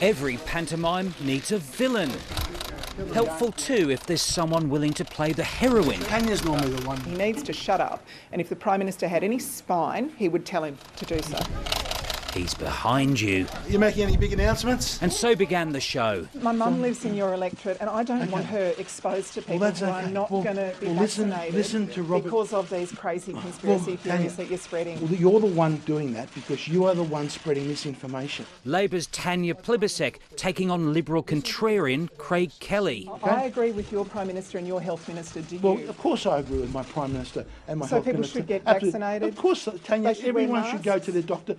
Every pantomime needs a villain. Helpful too if there's someone willing to play the heroine. Tanya's normally the one. He needs to shut up, and if the Prime Minister had any spine, he would tell him to do so. He's behind you. Are you making any big announcements? And so began the show. My mum lives in your electorate, and I don't want her exposed to people who are not going to be vaccinated listen to Robert. because of these crazy conspiracy theories that you're spreading. Well, you're the one doing that because you are the one spreading misinformation. Labor's Tanya Plibersek taking on Liberal contrarian Craig Kelly. I agree with your Prime Minister and your Health Minister, do you? Well, of course I agree with my Prime Minister and my Health Minister. So people should get vaccinated? Of course, Tanya, everyone should go masks? to their doctor.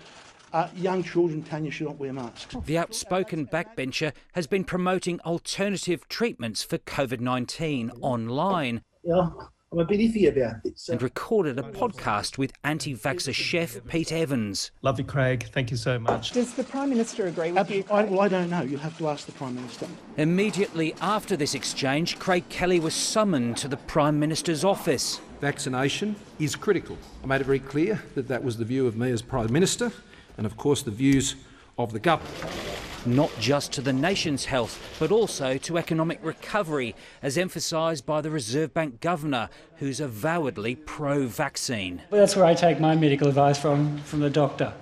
Young children, Tanya, should not wear masks. The outspoken backbencher has been promoting alternative treatments for COVID-19 online. Yeah, I'm a bit iffy about this. And recorded a podcast with anti-vaxxer chef Pete Evans. Lovely, Craig. Thank you so much. Does the Prime Minister agree with you? Well, I don't know. You'll have to ask the Prime Minister. Immediately after this exchange, Craig Kelly was summoned to the Prime Minister's office. Vaccination is critical. I made it very clear that that was the view of me as Prime Minister and, of course, the views of the government. Not just to the nation's health, but also to economic recovery, as emphasised by the Reserve Bank Governor, who's avowedly pro-vaccine. Well, that's where I take my medical advice from the doctor.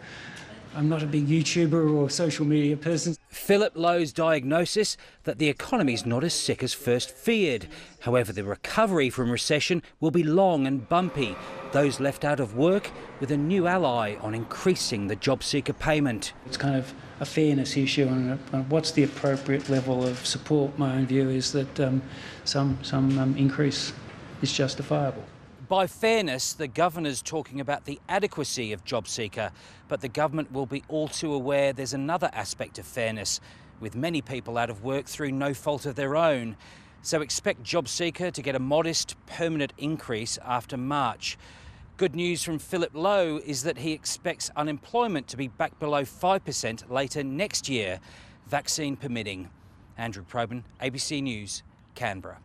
I'm not a big YouTuber or social media person. Philip Lowe's diagnosis that the economy's not as sick as first feared. However, the recovery from recession will be long and bumpy. Those left out of work with a new ally on increasing the job seeker payment. It's kind of a fairness issue and what's the appropriate level of support. My own view is that some increase is justifiable. By fairness, the Governor's talking about the adequacy of job seeker, but the government will be all too aware there's another aspect of fairness, with many people out of work through no fault of their own. So expect job seeker to get a modest, permanent increase after March. Good news from Philip Lowe is that he expects unemployment to be back below 5% later next year, vaccine permitting. Andrew Probyn, ABC News, Canberra.